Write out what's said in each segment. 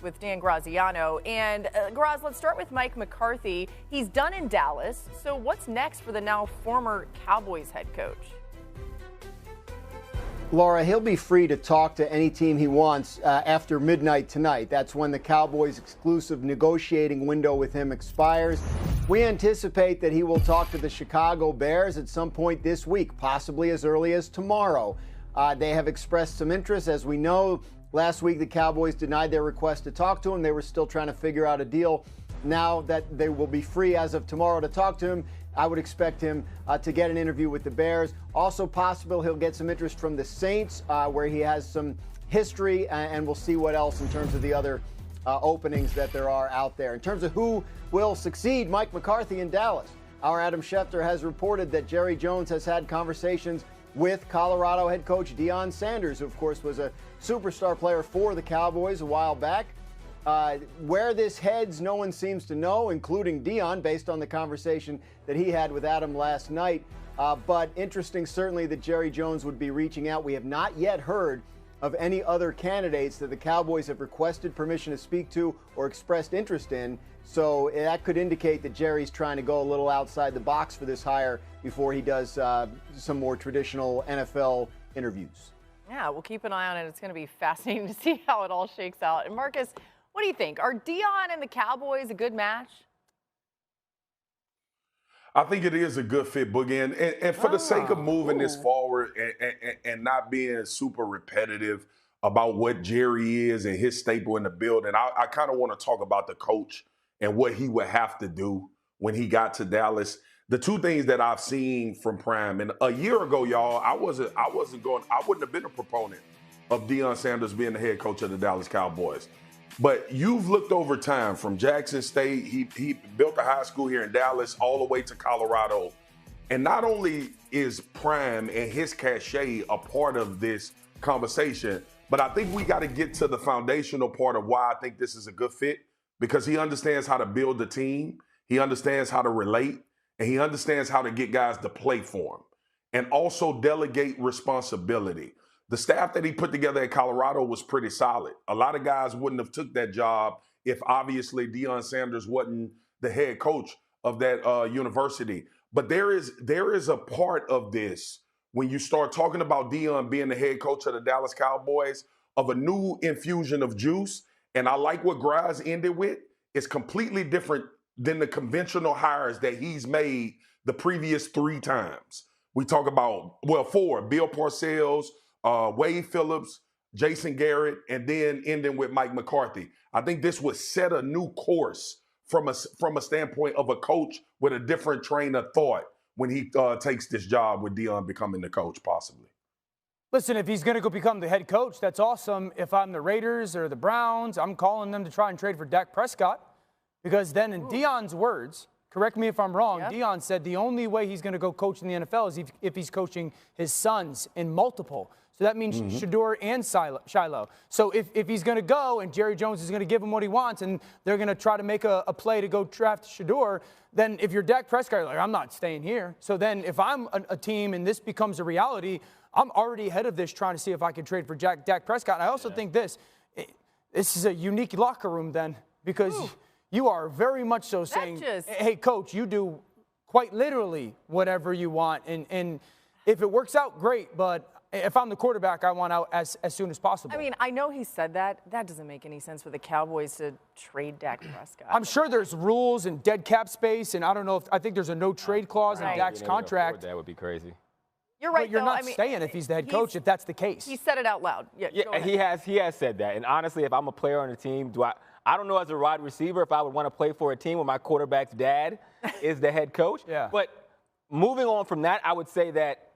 with Dan Graziano. And Graz, let's start with Mike McCarthy. He's done in Dallas. So what's next for the now former Cowboys head coach? Laura, he'll be free to talk to any team he wants after midnight tonight. That's when the Cowboys' exclusive negotiating window with him expires. We anticipate that he will talk to the Chicago Bears at some point this week, possibly as early as tomorrow. They have expressed some interest. As we know, last week the Cowboys denied their request to talk to him. They were still trying to figure out a deal. Now that they will be free as of tomorrow to talk to him, I would expect him to get an interview with the Bears. Also possible he'll get some interest from the Saints, where he has some history, and we'll see what else in terms of the other openings that there are out there. In terms of who will succeed Mike McCarthy in Dallas, our Adam Schefter has reported that Jerry Jones has had conversations with Colorado head coach Deion Sanders, who of course was a superstar player for the Cowboys a while back. Where this heads, no one seems to know, including Deion, based on the conversation that he had with Adam last night. But interesting, certainly, that Jerry Jones would be reaching out. We have not yet heard of any other candidates that the Cowboys have requested permission to speak to or expressed interest in. So that could indicate that Jerry's trying to go a little outside the box for this hire before he does some more traditional NFL interviews. Yeah, we'll keep an eye on it. It's going to be fascinating to see how it all shakes out. And Marcus, what do you think? Are Deion and the Cowboys a good match? I think it is a good fit, Boogie. And for the sake of moving this forward and not being super repetitive about what Jerry is and his staple in the building, I kind of want to talk about the coach and what he would have to do when he got to Dallas. The two things that I've seen from Prime, and a year ago, y'all, I wouldn't have been a proponent of Deion Sanders being the head coach of the Dallas Cowboys. But you've looked over time from Jackson State. He built a high school here in Dallas all the way to Colorado. And not only is Prime and his cachet a part of this conversation, but I think we got to get to the foundational part of why I think this is a good fit, because he understands how to build a team. He understands how to relate, and he understands how to get guys to play for him and also delegate responsibility. The staff that he put together in Colorado was pretty solid. A lot of guys wouldn't have took that job if obviously Deion Sanders wasn't the head coach of that university. But there is a part of this when you start talking about Deion being the head coach of the Dallas Cowboys of a new infusion of juice. And I like what Graz ended with. It's completely different than the conventional hires that he's made the previous 3 times. We talk about, 4, Bill Parcells, Wade Phillips, Jason Garrett, and then ending with Mike McCarthy. I think this would set a new course from a standpoint of a coach with a different train of thought when he takes this job with Deion becoming the coach, possibly. Listen, if he's going to go become the head coach, that's awesome. If I'm the Raiders or the Browns, I'm calling them to try and trade for Dak Prescott, because then in Deion's words, correct me if I'm wrong, Deion said the only way he's going to go coach in the NFL is if he's coaching his sons in multiple. So that means Shador and Shiloh. So if he's going to go and Jerry Jones is going to give him what he wants and they're going to try to make a play to go draft Shador, then if you're Dak Prescott, you're like, I'm not staying here. So then if I'm a team and this becomes a reality, I'm already ahead of this trying to see if I can trade for Dak Prescott. And I also think this is a unique locker room then, because you are very much so saying, hey, coach, you do quite literally whatever you want. And if it works out, great, but if I'm the quarterback, I want out as soon as possible. I mean, I know he said that. That doesn't make any sense for the Cowboys to trade Dak Prescott. I'm sure there's rules and dead cap space, and I think there's a no trade clause in Dak's contract. That would be crazy. You're right, but you're not staying if he's the head coach, if that's the case. He said it out loud. Yeah, he has said that. And honestly, if I'm a player on a team, I don't know as a wide receiver if I would want to play for a team where my quarterback's dad is the head coach. But moving on from that, I would say that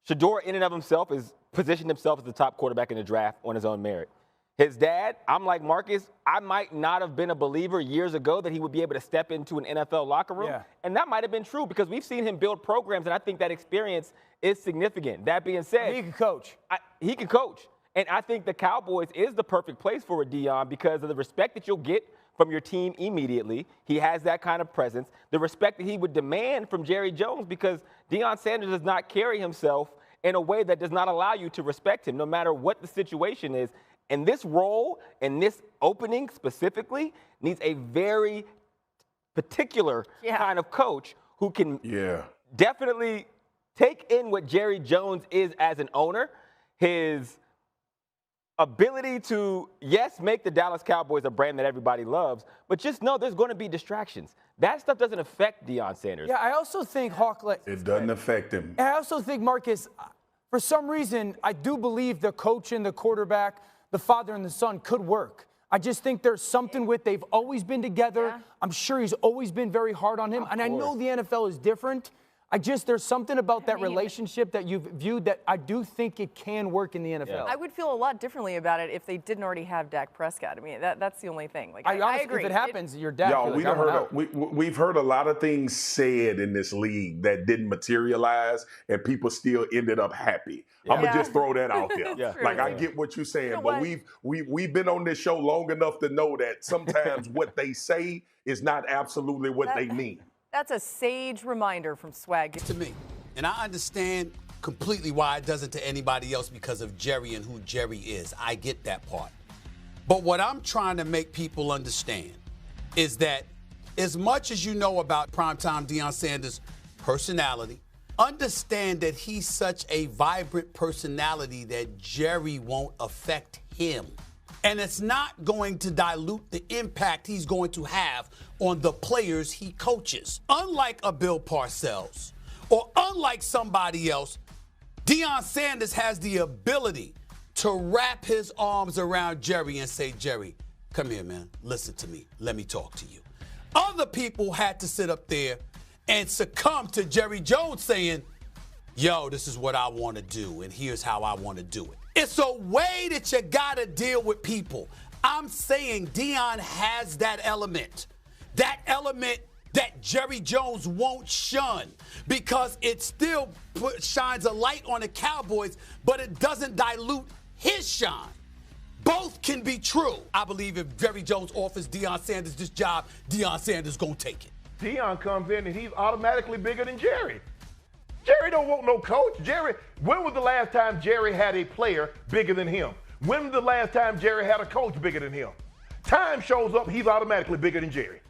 Shador in and of himself has positioned himself as the top quarterback in the draft on his own merit. His dad, I'm like Marcus, I might not have been a believer years ago that he would be able to step into an NFL locker room. And that might have been true because we've seen him build programs, and I think that experience is significant. That being said, he can coach. He can coach. And I think the Cowboys is the perfect place for a Deion because of the respect that you'll get from your team immediately. He has that kind of presence. The respect that he would demand from Jerry Jones, because Deion Sanders does not carry himself in a way that does not allow you to respect him, no matter what the situation is. And this role and this opening specifically needs a very particular kind of coach who can definitely take in what Jerry Jones is as an owner, his ability to, yes, make the Dallas Cowboys a brand that everybody loves, but just know there's going to be distractions. That stuff doesn't affect Deion Sanders. Yeah, I also think, Hawk, it doesn't affect him. I also think, Marcus, for some reason, I do believe the coach and the quarterback, the father and the son could work. I just think there's something with they've always been together. Yeah. I'm sure he's always been very hard on him. And I know the NFL is different. There's something about that relationship that you've viewed that I do think it can work in the NFL. Yeah. I would feel a lot differently about it if they didn't already have Dak Prescott. I mean, that's the only thing. Like, I agree. If it happens, your Dak. Y'all, we've heard a lot of things said in this league that didn't materialize, and people still ended up happy. I'm gonna just throw that out there. Like, I get what you're saying, but we've been on this show long enough to know that sometimes what they say is not absolutely what they mean. That's a sage reminder from Swag. To me. And I understand completely why it doesn't to anybody else because of Jerry and who Jerry is. I get that part. But what I'm trying to make people understand is that as much as you know about primetime Deion Sanders' personality, understand that he's such a vibrant personality that Jerry won't affect him. And it's not going to dilute the impact he's going to have on the players he coaches. Unlike a Bill Parcells or unlike somebody else, Deion Sanders has the ability to wrap his arms around Jerry and say, Jerry, come here, man. Listen to me. Let me talk to you. Other people had to sit up there and succumb to Jerry Jones saying, yo, this is what I want to do, and here's how I want to do it. It's a way that you got to deal with people. I'm saying Deion has that element that Jerry Jones won't shun because it still shines a light on the Cowboys, but it doesn't dilute his shine. Both can be true. I believe if Jerry Jones offers Deion Sanders this job, Deion Sanders going to take it. Deion comes in and he's automatically bigger than Jerry. Jerry don't want no coach. When was the last time Jerry had a player bigger than him? When was the last time Jerry had a coach bigger than him? Time shows up, he's automatically bigger than Jerry.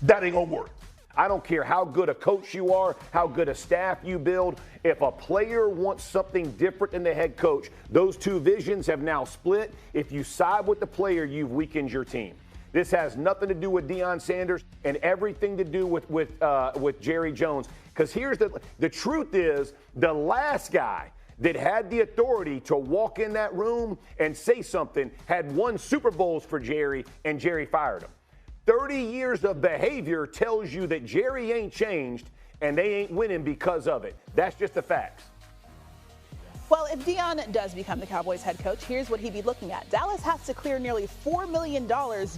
That ain't gonna work. I don't care how good a coach you are, how good a staff you build. If a player wants something different than the head coach, those two visions have now split. If you side with the player, you've weakened your team. This has nothing to do with Deion Sanders and everything to do with Jerry Jones. Because here's the truth is, the last guy that had the authority to walk in that room and say something had won Super Bowls for Jerry, and Jerry fired him. 30 years of behavior tells you that Jerry ain't changed and they ain't winning because of it. That's just the facts. Well, if Deion does become the Cowboys head coach, here's what he'd be looking at. Dallas has to clear nearly $4 million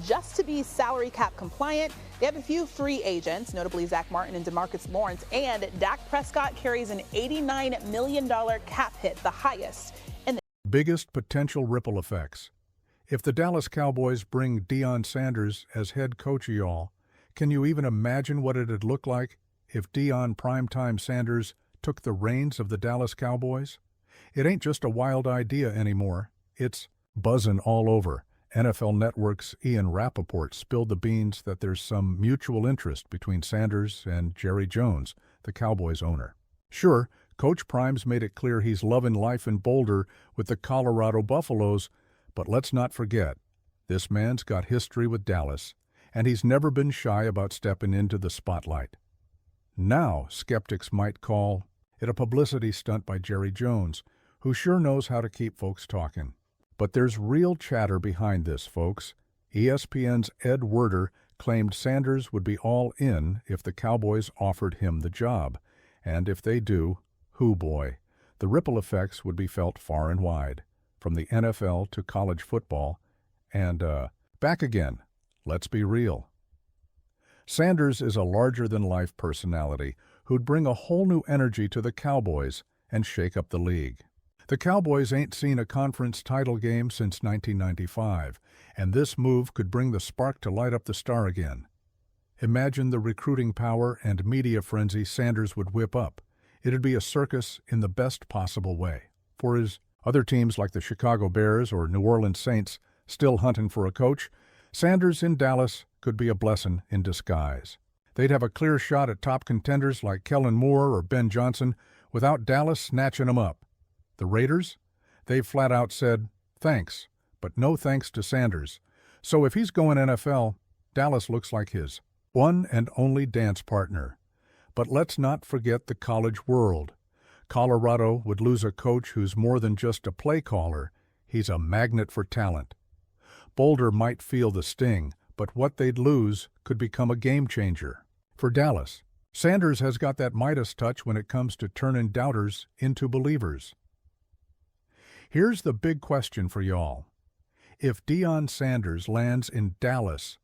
just to be salary cap compliant. They have a few free agents, notably Zach Martin and DeMarcus Lawrence, and Dak Prescott carries an $89 million cap hit, the highest in the biggest potential ripple effects. If the Dallas Cowboys bring Deion Sanders as head coach, y'all, can you even imagine what it'd look like if Deion Primetime Sanders took the reins of the Dallas Cowboys? It ain't just a wild idea anymore. It's buzzing all over. NFL Network's Ian Rappaport spilled the beans that there's some mutual interest between Sanders and Jerry Jones, the Cowboys owner. Sure, Coach Prime's made it clear he's loving life in Boulder with the Colorado Buffaloes, but let's not forget, this man's got history with Dallas, and he's never been shy about stepping into the spotlight. Now, skeptics might call it a publicity stunt by Jerry Jones, who sure knows how to keep folks talking. But there's real chatter behind this, folks. ESPN's Ed Werder claimed Sanders would be all in if the Cowboys offered him the job. And if they do, hoo boy, the ripple effects would be felt far and wide, from the NFL to college football, and back again. Let's be real. Sanders is a larger-than-life personality who'd bring a whole new energy to the Cowboys and shake up the league. The Cowboys ain't seen a conference title game since 1995, and this move could bring the spark to light up the star again. Imagine the recruiting power and media frenzy Sanders would whip up. It'd be a circus in the best possible way. For as Other teams like the Chicago Bears or New Orleans Saints still hunting for a coach, Sanders in Dallas could be a blessing in disguise. They'd have a clear shot at top contenders like Kellen Moore or Ben Johnson without Dallas snatching them up. The Raiders? They've flat out said, thanks, but no thanks to Sanders. So if he's going NFL, Dallas looks like his one and only dance partner. But let's not forget the college world. Colorado would lose a coach who's more than just a play caller. He's a magnet for talent. Boulder might feel the sting, but what they'd lose could become a game changer. For Dallas, Sanders has got that Midas touch when it comes to turning doubters into believers. Here's the big question for y'all. If Deion Sanders lands in Dallas,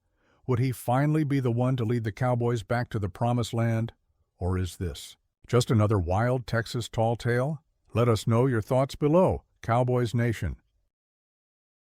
would he finally be the one to lead the Cowboys back to the promised land? Or is this just another wild Texas tall tale? Let us know your thoughts below, Cowboys Nation.